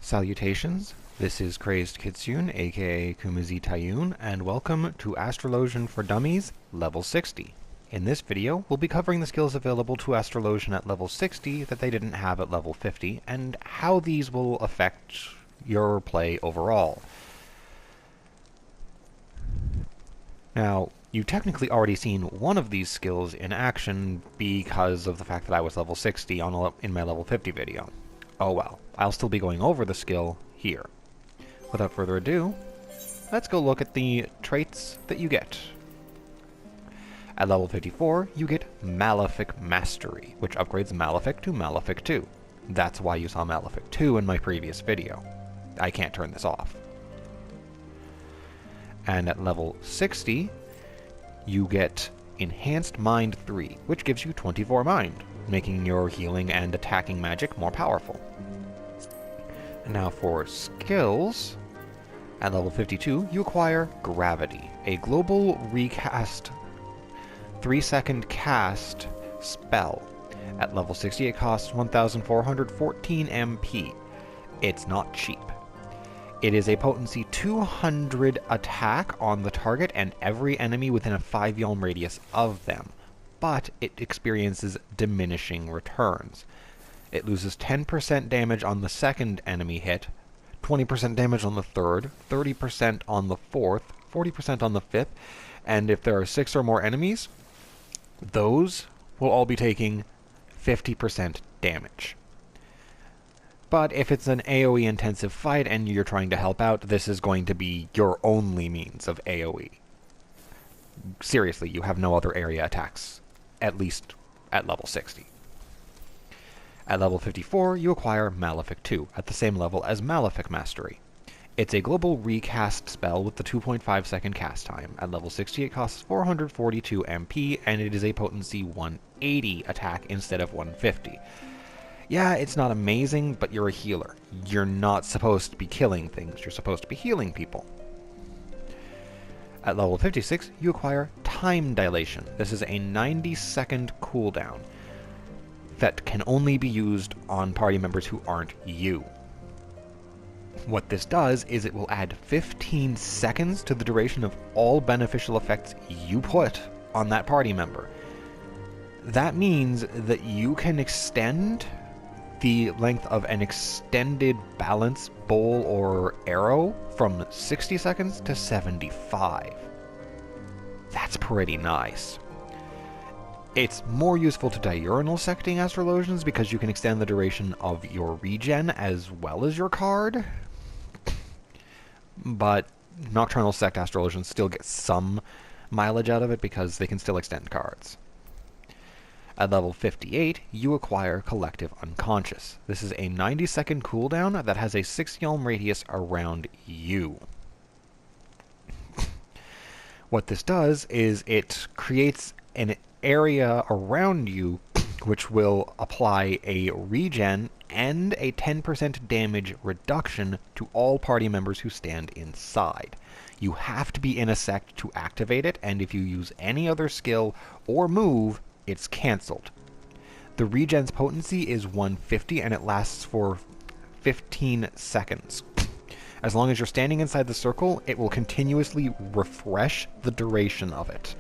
Salutations, this is Crazed Kitsune, aka Khuma'zi Tayuun, and welcome to Astrologian for Dummies, level 60. In this video, we'll be covering the skills available to Astrologian at level 60 that they didn't have at level 50, and how these will affect your play overall. Now, you've technically already seen one of these skills in action because of the fact that I was level 60 in my level 50 video. Oh well, I'll still be going over the skill here. Without further ado, let's go look at the traits that you get. At level 54, you get Malefic Mastery, which upgrades Malefic to Malefic 2. That's why you saw Malefic 2 in my previous video. I can't turn this off. And at level 60, you get Enhanced Mind 3, which gives you 24 Mind, making your healing and attacking magic more powerful. And now for skills, at level 52, you acquire Gravity, a global recast 3-second cast spell. At level 60, it costs 1,414 MP. It's not cheap. It is a potency 200 attack on the target and every enemy within a 5 yalm radius of them, but it experiences diminishing returns. It loses 10% damage on the second enemy hit, 20% damage on the third, 30% on the fourth, 40% on the fifth, and if there are 6 or more enemies, those will all be taking 50% damage. But if it's an AoE intensive fight and you're trying to help out, this is going to be your only means of AoE. Seriously, you have no other area attacks, at least at level 60. At level 54, you acquire Malefic 2, at the same level as Malefic Mastery. It's a global recast spell with the 2.5 second cast time. At level 60, it costs 442 MP, and it is a potency 180 attack instead of 150. Yeah, it's not amazing, but you're a healer. You're not supposed to be killing things, you're supposed to be healing people. At level 56, you acquire Time Dilation. This is a 90-second cooldown that can only be used on party members who aren't you. What this does is it will add 15 seconds to the duration of all beneficial effects you put on that party member. That means that you can extend the length of an extended balance, bowl, or arrow from 60 seconds to 75. That's pretty nice. It's more useful to diurnal secting Astrologians because you can extend the duration of your regen as well as your card. But nocturnal sect Astrologians still get some mileage out of it because they can still extend cards. At level 58, you acquire Collective Unconscious. This is a 90-second cooldown that has a 6 yalm radius around you. What this does is it creates an area around you which will apply a regen and a 10% damage reduction to all party members who stand inside. You have to be in a sect to activate it, and if you use any other skill or move, it's cancelled. The regen's potency is 150 and it lasts for 15 seconds. As long as you're standing inside the circle, it will continuously refresh the duration of it.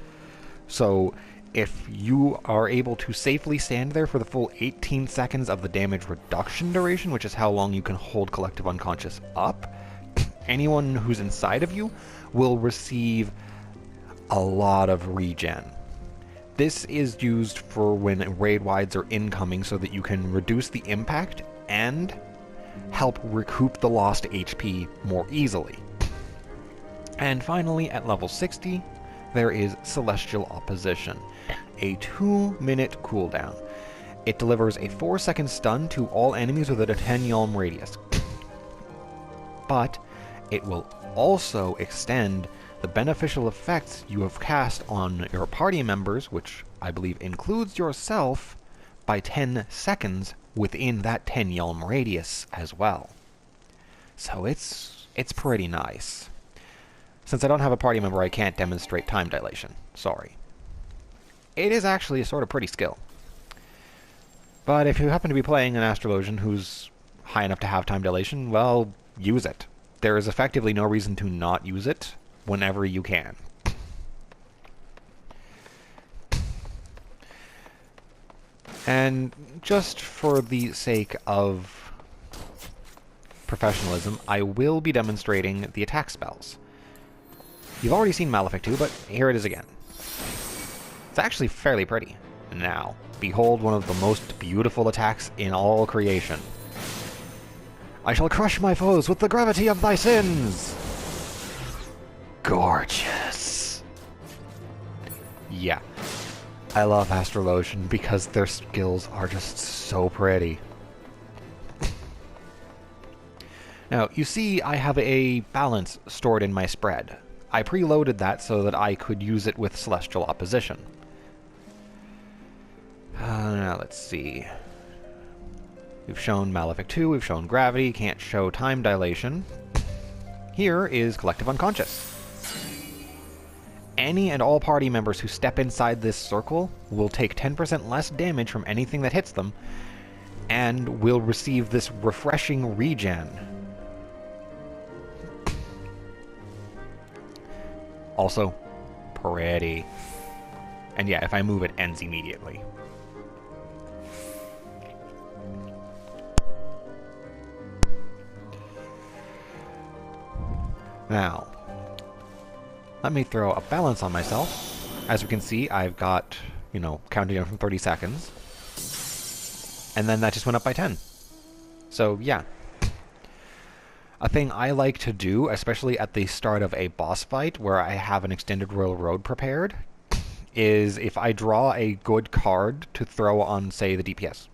So if you are able to safely stand there for the full 18 seconds of the damage reduction duration, which is how long you can hold Collective Unconscious up, anyone who's inside of you will receive a lot of regen. This is used for when raid wides are incoming so that you can reduce the impact and help recoup the lost HP more easily. And finally, at level 60, there is Celestial Opposition, a 2-minute cooldown. It delivers a 4-second stun to all enemies within a 10 yalm radius. But it will also extend the beneficial effects you have cast on your party members, which I believe includes yourself, by 10 seconds within that 10 yalm radius as well. So it's pretty nice. Since I don't have a party member, I can't demonstrate Time Dilation. Sorry. It is actually a sort of pretty skill. But if you happen to be playing an Astrologian who's high enough to have time dilation, well, use it. There is effectively no reason to not use it whenever you can. And just for the sake of professionalism, I will be demonstrating the attack spells. You've already seen Malefic 2, but here it is again. It's actually fairly pretty. Now, behold one of the most beautiful attacks in all creation. I shall crush my foes with the gravity of thy sins! Gorgeous. Yeah. I love Astrologian because their skills are just so pretty. Now, you see I have a balance stored in my spread. I preloaded that so that I could use it with Celestial Opposition. Now, let's see. We've shown Malefic 2, we've shown Gravity, can't show Time Dilation. Here is Collective Unconscious. Any and all party members who step inside this circle will take 10% less damage from anything that hits them, and will receive this refreshing regen. Also, pretty. And yeah, if I move, it ends immediately. Now, let me throw a balance on myself. As we can see, I've got, you know, counting down from 30 seconds. And then that just went up by 10. So, yeah. A thing I like to do, especially at the start of a boss fight where I have an extended royal road prepared, is if I draw a good card to throw on, say, the DPS.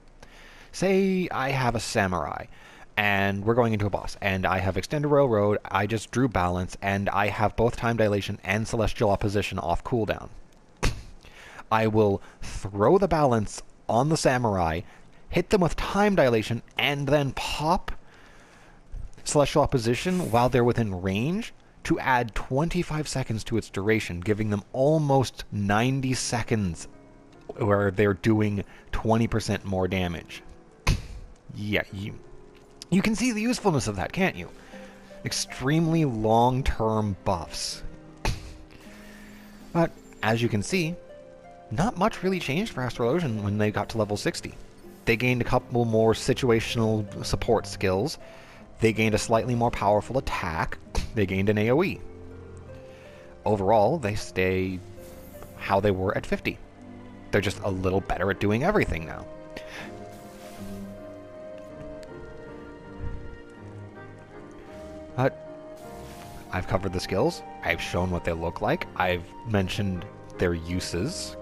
Say I have a samurai, and we're going into a boss, and I have extended royal road, I just drew balance, and I have both time dilation and celestial opposition off cooldown. I will throw the balance on the samurai, hit them with time dilation, and then pop celestial opposition while they're within range to add 25 seconds to its duration, giving them almost 90 seconds where they're doing 20% more damage. Yeah, you can see the usefulness of that, can't you? Extremely long-term buffs. But, as you can see, not much really changed for Astrologian when they got to level 60. They gained a couple more situational support skills. They gained a slightly more powerful attack. They gained an AoE. Overall, they stay how they were at 50. They're just a little better at doing everything now. But I've covered the skills. I've shown what they look like. I've mentioned their uses.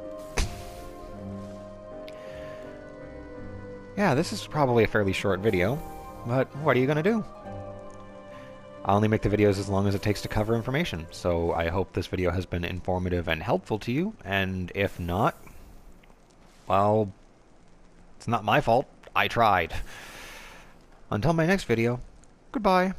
Yeah, this is probably a fairly short video, but what are you going to do? I only make the videos as long as it takes to cover information, so I hope this video has been informative and helpful to you, and if not, well, it's not my fault. I tried. Until my next video, goodbye.